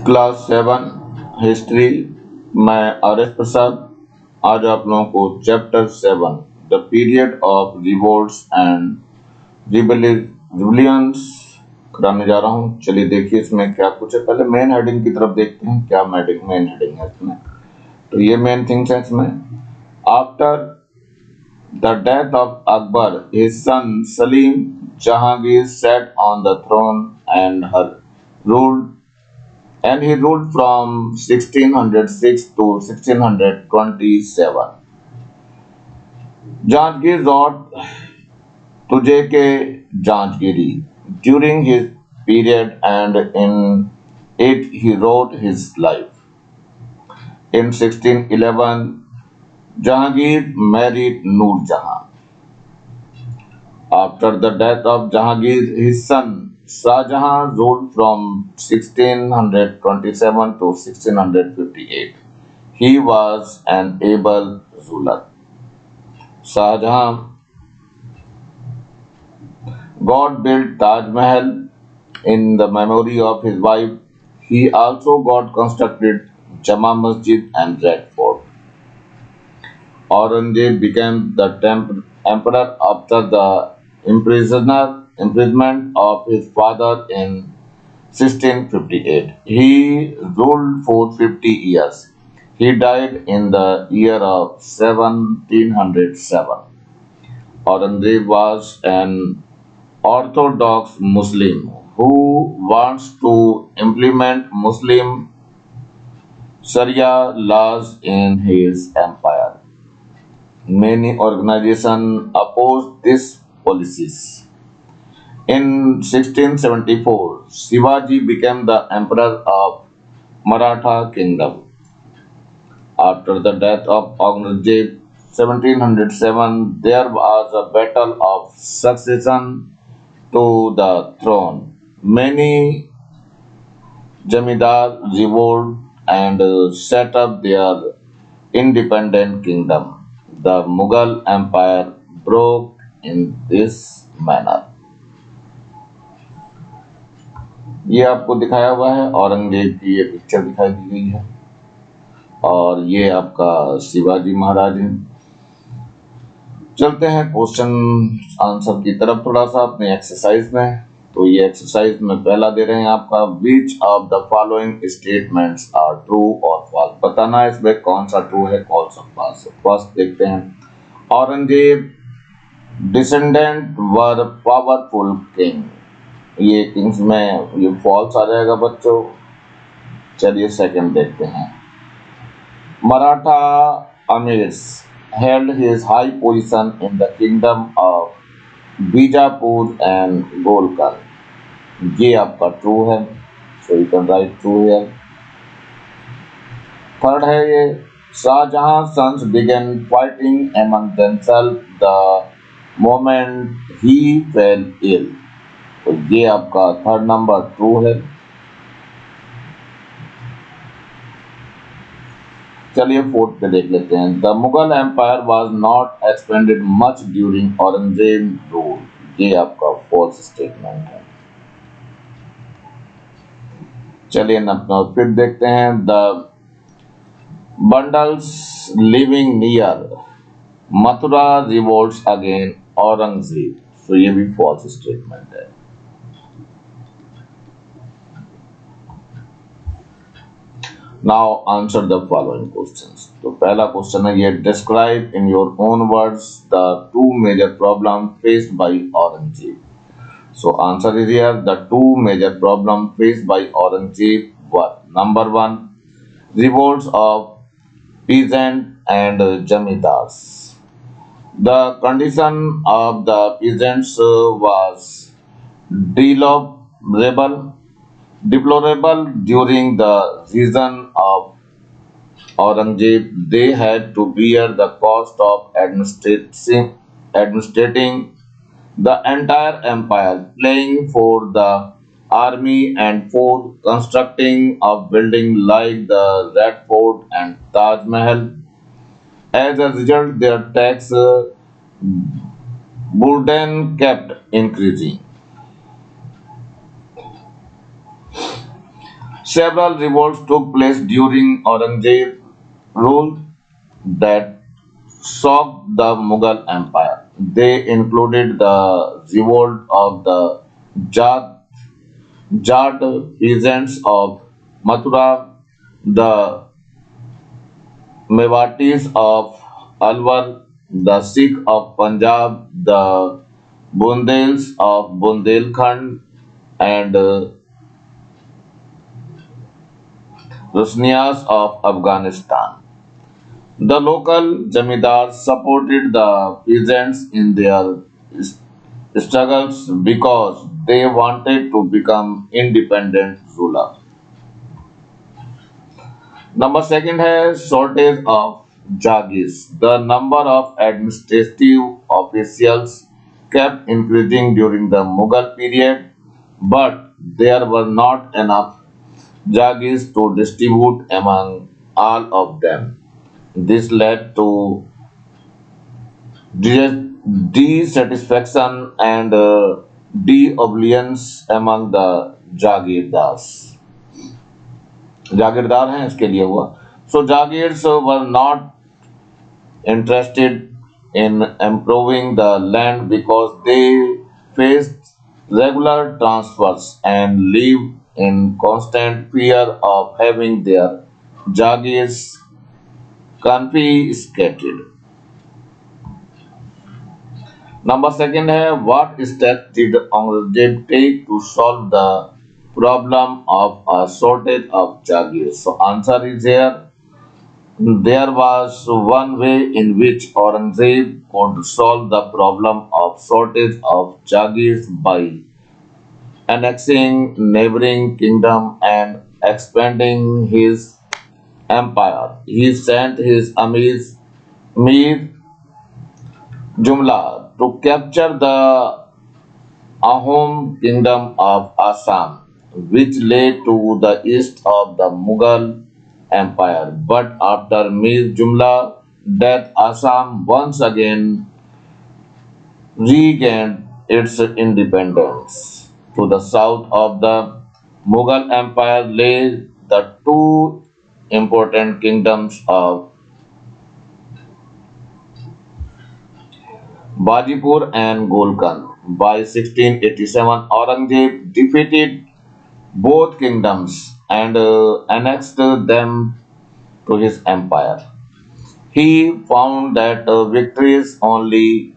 Class 7 history. मैं R S प्रसाद आज आप लोगों को chapter 7 the period of revolts and rebellions कराने जा रहा हूँ। चलिए देखिए इसमें क्या कुछ है। पहले मेन हेडिंग की तरफ देखते हैं क्या मेन हेडिंग है इसमें। तो ये मेन थिंग्स है इसमें। After the death of Akbar his son Salim Jahangir sat on the throne ruled and he ruled from 1606 to 1627. Jagir wrote तुझे के Jagiri during his period, and in it he wrote his life. In 1611, Jahangir married Noor Jahan. After the death of Jahangir, his son Shah Jahan ruled from 1627 to 1658. He was an able ruler. Shah Jahan God built Taj Mahal in the memory of his wife. He also got constructed Jama Masjid and Red Fort. Aurangzeb became the emperor after the imprisonment of his father in 1658. He ruled for 50 years. He died in the year of 1707. Aurangzeb was an Orthodox Muslim who wants to implement Muslim Sharia laws in his empire. Many organizations opposed these policies. In 1674, Shivaji became the emperor of Maratha kingdom. After the death of Aurangzeb, 1707, there was a battle of succession to the throne. Many Jamidar revolted and set up their independent kingdom. The Mughal Empire broke in this manner. ये आपको दिखाया हुआ है, औरंगजेब की ये picture दिखाई दी गई है और ये आपका शिवाजी महाराज हैं। चलते हैं क्वेश्चन आंसर की तरफ थोड़ा सा अपने एक्सरसाइज में। तो ये एक्सरसाइज में पहला दे रहे हैं आपका which of the following statements are true और फॉल्स। बताना है इसमें कौन सा ट्रू है कौन सा फॉल्स है। फर्स्ट देखते हैं, औरंगजेब डिसेंडेंट वर पावरफुल किंग। ये किंग्स में ये फॉल्स आ जाएगा बच्चों। चलिए सेकंड देखते हैं, Maratha अमीर्स held his high position in the kingdom of Bijapur and Golkar. ये आपका ट्रू है, so you can write true here. Third है ये, Shahjahan sons began fighting among themselves the moment he fell ill. तो ये आपका थर्ड नंबर ट्रू है। चलिए फोर्थ पे देख लेते हैं, the Mughal empire was not expanded much during Aurangzeb rule. ये आपका फॉल्स स्टेटमेंट है। चलिए फिर देखते हैं, the Bundelas living near Mathura revolts again Aurangzeb. तो ये भी फॉल्स स्टेटमेंट है। Now answer the following questions. तो पहला क्वेश्चन है ये, describe in your own words the two major problems faced by Aurangzeb. So answer is here, the two major problems faced by Aurangzeb were, number one, revolts of peasant and jamidars. The condition of the peasants was deplorable during the reign of Aurangzeb. They had to bear the cost of administrating the entire empire, paying for the army and for constructing of buildings like the Red Fort and Taj Mahal. As a result, their tax burden kept increasing. Several revolts took place during Aurangzeb rule that shocked the Mughal Empire. They included the revolt of the Jat, Jat peasants of Mathura, the Mewatis of Alwar, the Sikh of Punjab, the Bundels of Bundelkhand, and Rusnias of Afghanistan. The local zamindars supported the peasants in their struggles because they wanted to become independent ruler. Number second है shortage of Jagirs. The number of administrative officials kept increasing during the Mughal period, but there were not enough Jagirs to distribute among all of them. This led to dissatisfaction and de-obedience among the Jagirdars. जागीरदार हैं इसके लिए हुआ. So Jagirs were not interested in improving the land because they faced regular transfers and lived in constant fear of having their Jagirs confiscated. Number second है what steps did Aurangzeb take to solve the problem of a shortage of Jagir? So answer is here. There was one way in which Aurangzeb could solve the problem of shortage of Jagirs by annexing neighboring kingdom and expanding his empire. He sent his amirs Mir Jumla to capture the Ahom kingdom of Assam, which lay to the east of the Mughal Empire. But after Mir Jumla death, Assam once again regained its independence. To the south of the Mughal Empire lay the two important kingdoms of Bajipur and Golkand. By 1687, Aurangzeb defeated both kingdoms and annexed them to his empire. He found that victories only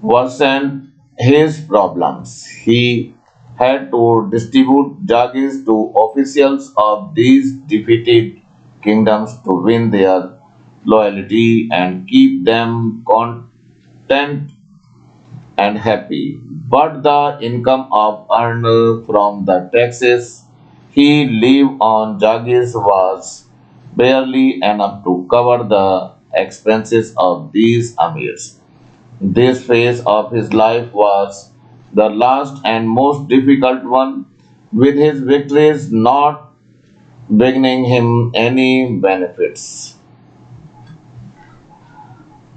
worsened his problems. He had to distribute Jagirs to officials of these defeated kingdoms to win their loyalty and keep them content and happy. But the income of earned from the taxes he lived on Jagirs was barely enough to cover the expenses of these amirs. This phase of his life was the last and most difficult one, with his victories not bringing him any benefits.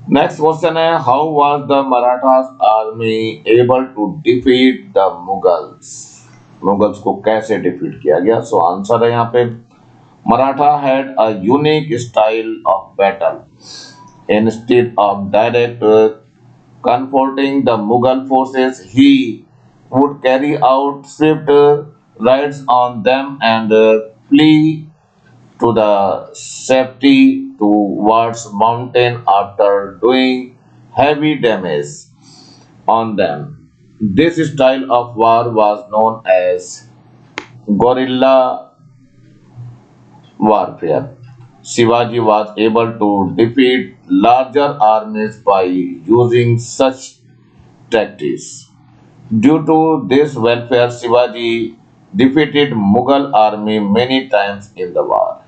Next question है how was the Marathas army able to defeat the Mughals? Mughals को कैसे defeat किया गया? So answer है यहाँ पे Maratha had a unique style of battle. Instead of direct confronting the Mughal forces, he would carry out swift raids on them and flee to the safety towards mountain after doing heavy damage on them. This style of war was known as guerilla warfare. Shivaji was able to defeat larger armies by using such tactics. Due to this welfare, Shivaji defeated Mughal army many times in the war.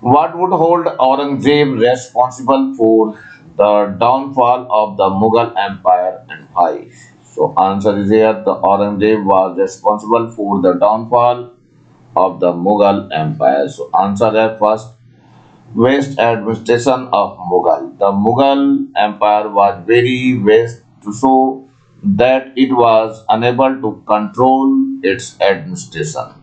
What would hold Aurangzeb responsible for the downfall of the Mughal Empire and why? So answer is here. The Aurangzeb was responsible for the downfall of the Mughal Empire. So answer is first vast administration of Mughal. The Mughal Empire was very vast, so that it was unable to control its administration.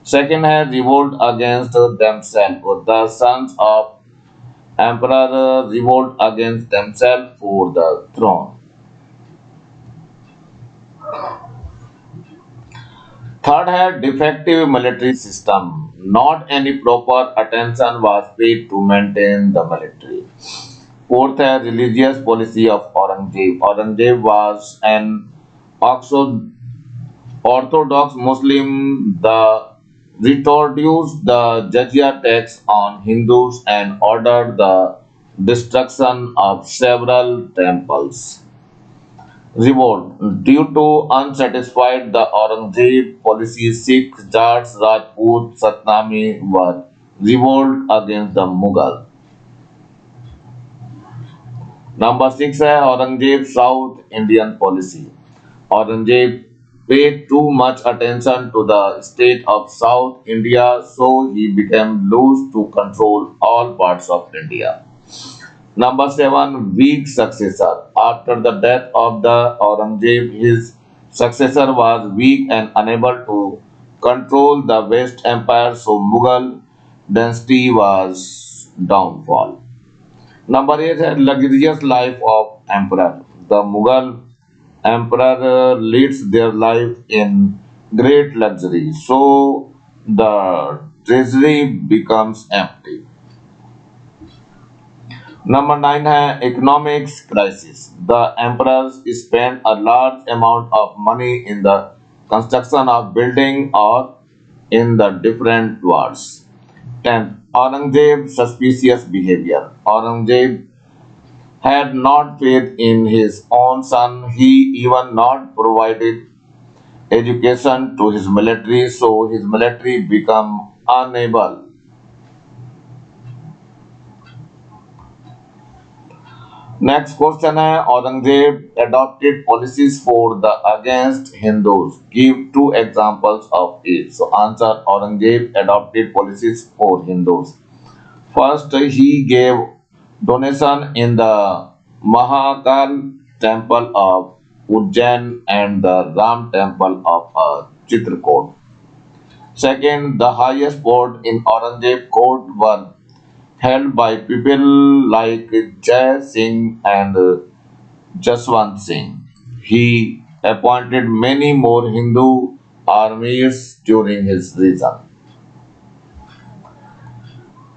Second है revolt against themselves. The sons of emperor revolt against themselves for the throne. Third है defective military system. Not any proper attention was paid to maintain the military. Fourth है religious policy of Aurangzeb. Aurangzeb was an Orthodox Muslim. The introduced the jizya tax on Hindus and ordered the destruction of several temples. Revolt. Due to unsatisfied the Aurangzeb policy, Sikhs, Jats, Rajput, Satnami were revolt against the Mughal. Number 6 है Aurangzeb south Indian policy. Aurangzeb paid too much attention to the state of South India, so he became loose to control all parts of India. Number 7, weak successor. After the death of the Aurangzeb, his successor was weak and unable to control the West Empire, so Mughal dynasty was downfall. Number 8 है luxurious life of emperor. The Mughal emperor leads their life in great luxury, so the treasury becomes empty. Number 9 है economics crisis. The emperors spent a large amount of money in the construction of building or in the different wars. 10th, Aurangzeb suspicious behavior. Aurangzeb had not faith in his own son. He even not provided education to his military, so his military become unable. Next question है Aurangzeb adopted policies for the against Hindus. Give two examples of it. So answer Aurangzeb adopted policies for Hindus. First, he gave donation in the Mahakal temple of Ujjain and the Ram temple of Chitrakoot. Second, the highest court in Aurangzeb court were held by people like Jai Singh and Jaswant Singh. He appointed many more Hindu armies during his reign.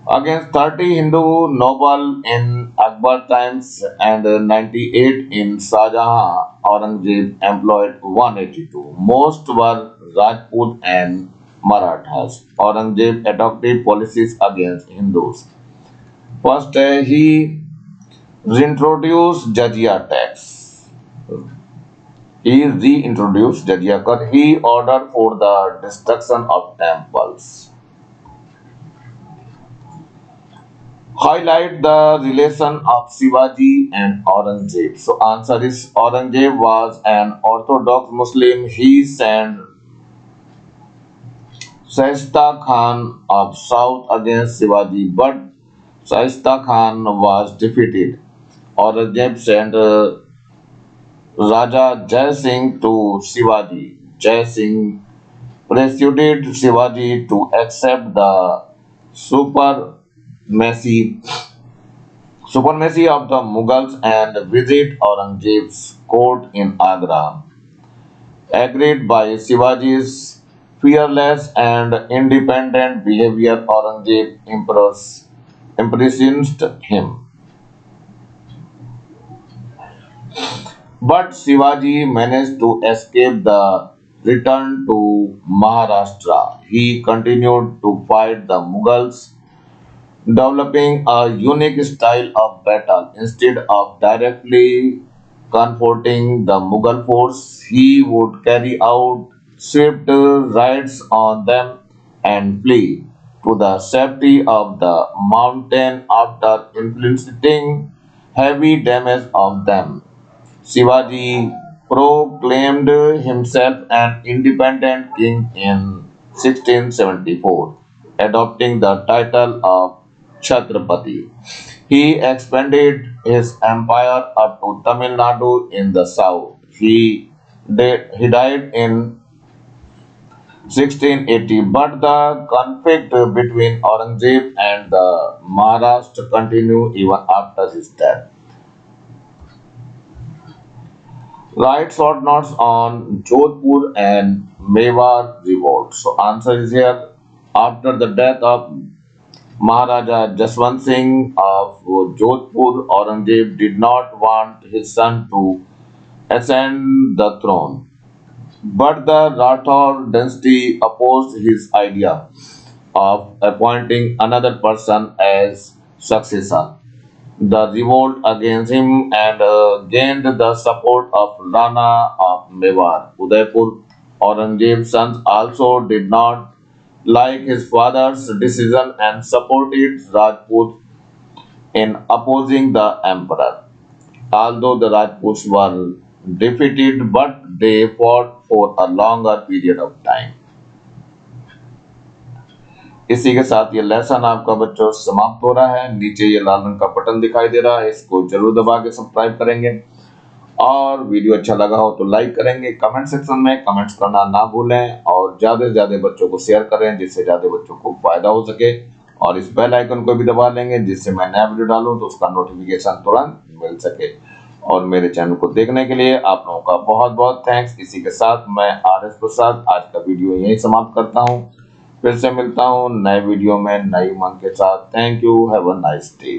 Against 30 Hindu noble in Akbar times and 98 in Shah Jahan, Aurangzeb employed 182. Most were Rajput and Marathas. Aurangzeb adopted policies against Hindus. First, he reintroduced jizya tax. He reintroduced jizya cut. He ordered for the destruction of temples. Highlight the relation of Shivaji and Aurangzeb. So answer is Aurangzeb was an Orthodox Muslim. He sent Shaista Khan of South against Shivaji, but Shaista Khan was defeated. Aurangzeb sent Raja Jai Singh to Shivaji. Jai Singh persuaded Shivaji to accept the supremacy of the Mughals and visit Aurangzeb's court in Agra. Agreed by Shivaji's fearless and independent behavior, Aurangzeb impressed him. But Shivaji managed to escape the return to Maharashtra. He continued to fight the Mughals, developing a unique style of battle. Instead of directly confronting the Mughal force, he would carry out swift raids on them and flee to the safety of the mountain after inflicting heavy damage on them. Shivaji proclaimed himself an independent king in 1674, adopting the title of Chhatrapati. He expanded his empire up to Tamil Nadu in the south. he died in 1680, but the conflict between Aurangzeb and the Maharashtra continued even after his death. Write short notes on Jodhpur and Mewar revolt. So answer is here. After the death of Maharaja Jaswant Singh of Jodhpur, Aurangzeb did not want his son to ascend the throne. But the Rathore dynasty opposed his idea of appointing another person as successor. The revolt against him and gained the support of Rana of Mewar. Udaipur, Aurangzeb's sons also did not like his father's decision and supported Rajput in opposing the emperor. Although the Rajputs were defeated, but they fought for a longer period of time. इसी के साथ ये lesson आपका बच्चों समाप्त हो रहा है। नीचे ये लाल रंग का बटन दिखाई दे रहा है, इसको जरूर दबा के सब्सक्राइब करेंगे और वीडियो अच्छा लगा हो तो लाइक करेंगे। कमेंट सेक्शन में कमेंट्स करना ना भूलें और ज्यादा से ज्यादा बच्चों को शेयर करें जिससे ज्यादा बच्चों को फायदा हो सके और इस बेल आइकन को भी दबा लेंगे जिससे मैं नया वीडियो डालूं तो उसका नोटिफिकेशन तुरंत मिल सके। और मेरे चैनल को देखने के लिए आप लोगों का बहुत बहुत थैंक्स। इसी के साथ मैं RS प्रसाद आज का वीडियो यहीं समाप्त करता हूँ। फिर से मिलता हूँ नए वीडियो में नई उमंग के साथ। Thank you, have a nice day.